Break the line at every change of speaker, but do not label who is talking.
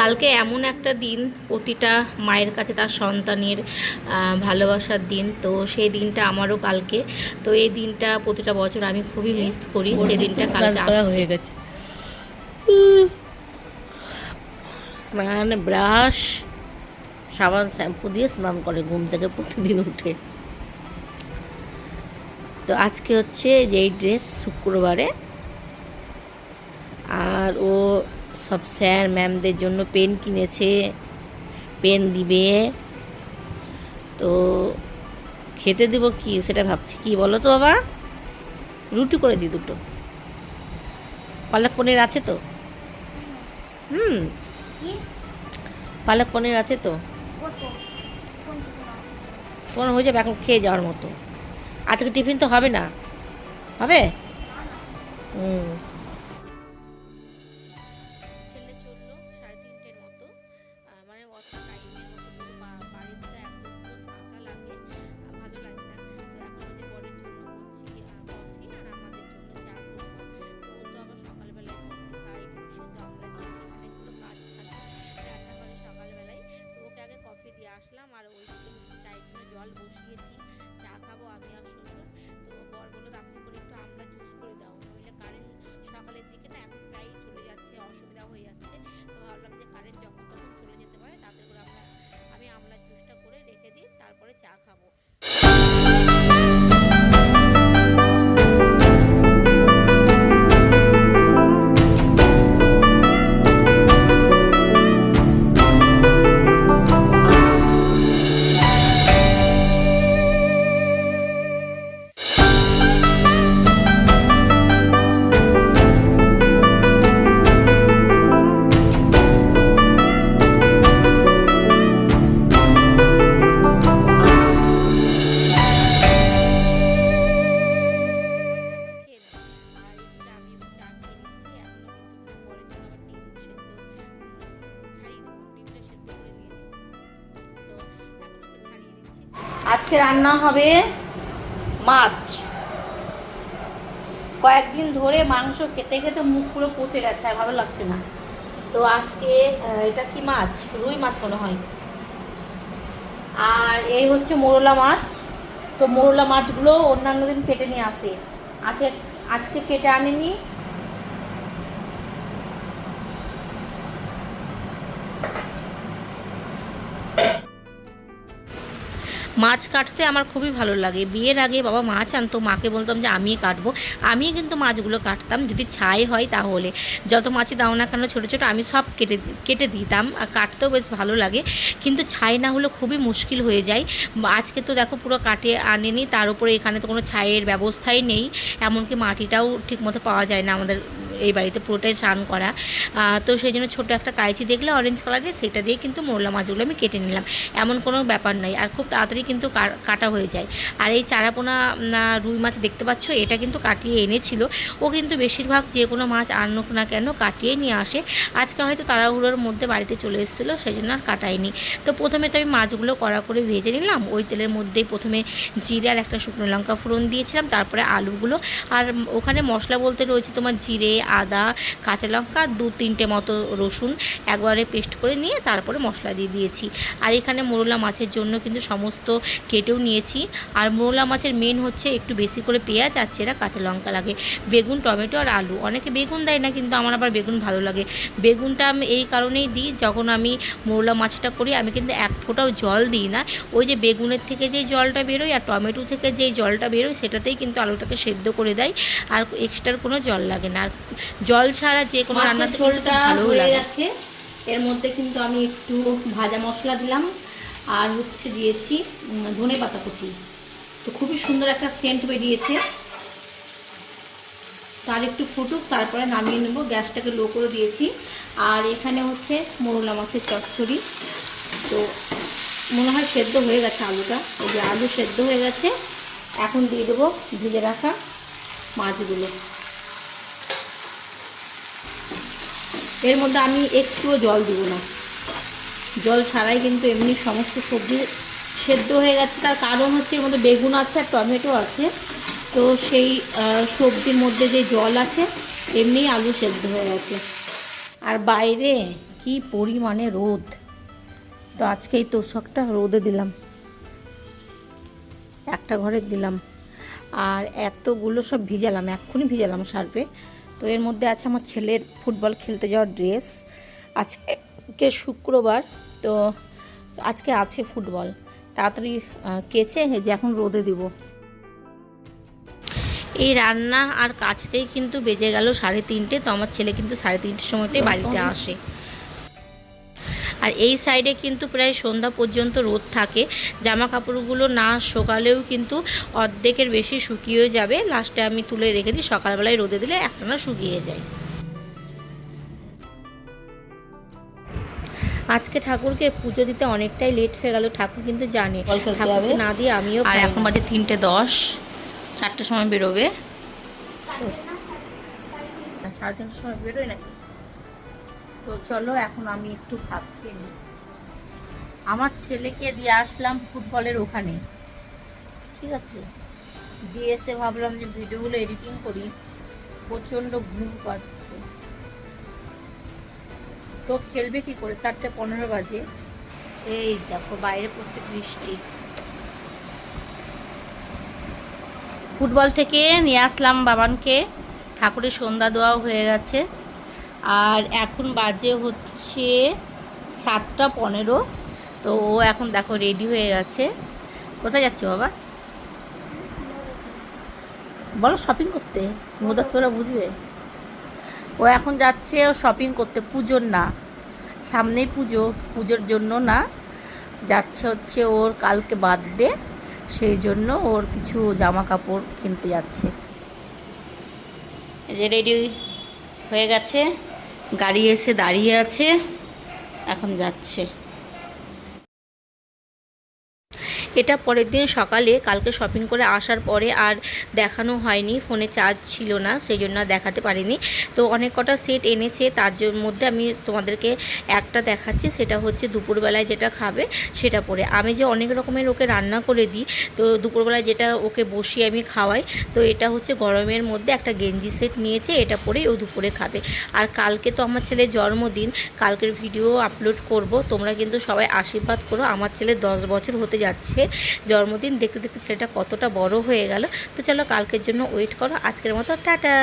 কালকে এমন একটা দিন, প্রতিটা মায়ের কাছে তার সন্তানের ভালোবাসার দিন। তো সেই দিনটা আমারও কালকে। তো এই দিনটা প্রতিটা বছর আমি খুবই মিস করি। সেই দিনটা কালকে আসছে।
হয়ে গেছে স্নান, ব্রাশ, সাবান, শ্যাম্পু দিয়ে স্নান করে ঘুম থেকে প্রতিদিন উঠে। তো আজকে হচ্ছে যে এই ড্রেস শুক্রবারে, আর ও সব স্যার ম্যামদের জন্য পেন কিনেছে, পেন দিবে। তো খেতে দেবো কি সেটা ভাবছি। কি বলো তো বাবা? রুটি করে দিই দুটো। পালক পনির আছে তো? পালক পনির আছে তো? তোমার হয়ে যাবে এখন খেয়ে যাওয়ার মতো। আজকে টিফিন তো হবে না? হবে?
ছেলে চললো 3:30-এর মতো, মানে অত টাইমের মতো পুরো বাড়িতে একদম পুরো ফাঁকা লাগে, ভালো লাগে না। তো এখন ওই যে বরের জন্য করছি কফি, আর আমাদের জন্য চা করবো। তো ও তো আবার সকালবেলায় কফি খায়, সেহেতু আমরা অনেকগুলো কাজ থাকে রান্নাঘরে সকালবেলায়। তো ওকে আগে কফি দিয়ে আসলাম, আর ওইদিকে হচ্ছে চায়ের জন্য জল বসিয়েছি। চা খাবো আমি আর শ্বশুর। তো বর বললো তাড়াতাড়ি করে একটু আমলা জুস করে দাও, নইলে কারেন্ট সকালের দিকে না এখন প্রায় চলে যাচ্ছে, অসুবিধা হয়ে যাচ্ছে। তো ভাবলাম যে কারেন্ট যখন তখন চলে যেতে পারে, তাতে করে আমি আমলার জুসটা করে রেখে দিই, তারপরে চা খাবো। আজকে রান্না হবে মাছ। কয়েকদিন ধরে মাংস খেতে খেতে মুখ পুরো পচে গেছে, আর ভালো লাগছে না। তো আজকে এটা কি মাছ? রুই মাছ মনে হয়। আর এই হচ্ছে মোরলা মাছ। তো মোরলা মাছগুলো অন্যান্য দিন কেটে নিয়ে আসে, আজকে আজকে কেটে আনেনি। মাছ কাটতে আমার খুবই ভালো লাগে। বিয়ের আগে বাবা মাছ আনতো, মাকে বলতাম যে আমিই কাটবো। আমি কিন্তু মাছগুলো কাটতাম, যদি ছাই হয় তাহলে। যত মাছই দাও না কেন ছোটো ছোটো, আমি সব কেটে দিতাম, আর কাটতেও বেশ ভালো লাগে। কিন্তু ছাই না হলে খুবই মুশকিল হয়ে যায়। আজকে তো দেখো পুরো কাটে আনেনি, তার উপরে এখানে তো কোনো ছাইয়ের ব্যবস্থাই নেই, এমনকি মাটিটাও ঠিকমতো পাওয়া যায় না আমাদের এই বাড়িতে, পুরোটাই স্নান করা। তো সেই জন্য ছোটো একটা কাঁচি দেখলে অরেঞ্জ কালারের, সেটা দিয়ে কিন্তু মোরলা মাছগুলো আমি কেটে নিলাম। এমন কোনো ব্যাপার নয়, আর খুব তাড়াতাড়ি কিন্তু কাটা হয়ে যায়। আর এই চারাপোনা রুই মাছ দেখতে পাচ্ছ, এটা কিন্তু কাটিয়ে এনেছিল। ও কিন্তু বেশিরভাগ যে কোনো মাছ আনুক না কেন কাটিয়ে নিয়ে আসে। আজকে হয়তো তাড়াহুড়োর মধ্যে বাড়িতে চলে এসেছিলো, সেই জন্য আর কাটায়নি। তো প্রথমে তো আমি মাছগুলো কড়া করে ভেজে নিলাম। ওই তেলের মধ্যেই প্রথমে জিরে আর একটা শুকনো লঙ্কা ফোড়ন দিয়েছিলাম, তারপরে আলুগুলো। আর ওখানে মশলা বলতে রয়েছে তোমার জিরে, আদা, কাঁচা লঙ্কা, 2-3টে মতো রসুন একবারে পেস্ট করে নিয়ে তারপরে মশলা দিয়ে দিয়েছি। আর এখানে মোরলা মাছের জন্য কিন্তু সমস্ত কেটেও নিয়েছি। আর মোরলা মাছের মেন হচ্ছে একটু বেশি করে পেঁয়াজ আর চেরা কাঁচা লঙ্কা লাগে, বেগুন, টমেটো আর আলু। অনেকে বেগুন দেয় না, কিন্তু আমার আবার বেগুন ভালো লাগে। বেগুনটা আমি এই কারণেই দিই, যখন আমি মোরলা মাছটা করি আমি কিন্তু এক ফোঁটাও জল দিই না। ওই যে বেগুনের থেকে যেই জলটা বেরোয় আর টমেটো থেকে যেই জলটা বেরোয়, সেটাতেই কিন্তু আলুটাকে সেদ্ধ করে দেয়, আর এক্সট্রা কোনো জল লাগে না। আর জল ছাড়া যে কোনো রান্না ঝোলটা ভালো হয়ে গেছে। এর মধ্যে কিন্তু আমি একটু ভাজা মশলা দিলাম, আর হচ্ছে দিয়েছি ধনে পাতা কুচি। তো খুবই সুন্দর একটা সেন্ট বেরিয়েছে। তার একটু ফুটুক, তারপরে নামিয়ে নেব। গ্যাসটাকে লো করে দিয়েছি। আর এখানে হচ্ছে মোরলা মাছের চচ্চড়ি। তো মনে হয় সেদ্ধ হয়ে গেছে আলুটা, এই যে আলু সেদ্ধ হয়ে গেছে। এখন দিয়ে দেবো ভেজে রাখা মাছগুলো। এর মধ্যে আমি একটুও জল দিব না, জল ছাড়াই কিন্তু এমনি সমস্ত সবজি সেদ্ধ হয়ে গেছে। তার কারণ হচ্ছে এর মধ্যে বেগুন আছে আর টমেটো আছে, তো সেই সবজির মধ্যে যে জল আছে এমনি আলু সেদ্ধ হয়ে গেছে। আর বাইরে কি পরিমাণে রোদ। তো আজকে এই তোষকটা রোদে দিলাম, একটা ঘরে দিলাম, আর এতগুলো সব ভিজালাম, এক্ষুনি ভিজালাম সার্ফে। তো এর মধ্যে আছে আমার ছেলের ফুটবল খেলতে যাওয়ার ড্রেস। আজকে শুক্রবার, তো আজকে আছে ফুটবল, তাড়াতাড়ি কেচে যে এখন রোদে দিব। এই রান্না আর কাচতেই কিন্তু বেজে গেল 3:30। তো আমার ছেলে কিন্তু 3:30 সময়তে বাড়িতে আসে। আর এই সাইডে কিন্তু প্রায় সন্ধ্যা পর্যন্ত রোদ থাকে, জামা কাপড়গুলো না শুকালেও কিন্তু অর্ধেকের বেশি শুকিয়ে যাবে। লাস্টে আমি তুলে রেখে দিই, সকালবেলায় রোদে দিলে একটানা শুকিয়ে যায়। আজকে ঠাকুরকে পুজো দিতে অনেকটাই লেট হয়ে গেল, ঠাকুর কিন্তু জানে ঠাকুরকে না দিয়ে আমিও। আর এখন বাজে 3:10, 4টার সময় বেরোবে। 3:30 সময় বেরোয় নাকি? তো চলো এখন আমি একটু ভাত খেয়ে নিই। আমার ছেলেকে দিয়ে আসলাম ফুটবলের ওখানে, ঠিক আছে, দিয়ে এসে ভাবলাম যে ভিডিওগুলো এডিটিং করি, প্রচণ্ড ঘুম পাচ্ছে। তো খেলবে কি করে, 4:15 বাজে। এই দেখো বাইরে পড়ছে বৃষ্টি। ফুটবল থেকে নিয়ে আসলাম বাবানকে, ঠাকুরের সন্ধ্যা দেওয়াও হয়ে গেছে। আর এখন বাজে হচ্ছে 7:15। তো ও এখন দেখো রেডি হয়ে গেছে। কোথায় যাচ্ছে বাবা বলো? শপিং করতে। মোদাফেরা বুঝবে। ও এখন যাচ্ছে শপিং করতে, পুজোর না, সামনেই পুজো, পুজোর জন্য না, যাচ্ছে হচ্ছে ওর কালকে বার্থডে, সেই জন্য ওর কিছু জামা কাপড় কিনতে যাচ্ছে। এই যে রেডি হয়ে গেছে, গাড়ি এসে দাঁড়িয়ে আছে, এখন যাচ্ছে। এটা পরের দিন সকালে, কালকে শপিং করে আসার পরে আর দেখানো হয়নি, ফোনে চার্জ ছিল না, সেই জন্য দেখাতে পারিনি। তো অনেক কটা সেট এনেছে, তার মধ্যে আমি তোমাদেরকে একটা দেখাচ্ছি, সেটা হচ্ছে দুপুরবেলায় যেটা খাবে সেটা পরে। আমি যে অনেক রকমের ওকে রান্না করে দিই, তো দুপুরবেলায় যেটা ওকে বসিয়ে আমি খাওয়াই, তো এটা হচ্ছে গরমের মধ্যে একটা গেঞ্জি সেট নিয়েছে, এটা পরেই ও দুপুরে খাবে। আর কালকে তো আমার ছেলের জন্মদিন, কালকের ভিডিও আপলোড করব, তোমরা কিন্তু সবাই আশীর্বাদ করো। আমার ছেলে 10 বছর হতে যাচ্ছে জন্মদিন, দেখতে দেখতে ছেলেটা কতটা বড় হয়ে গেল। তো চলো কালকের জন্য ওয়েট করো। আজকের মতো টাটা।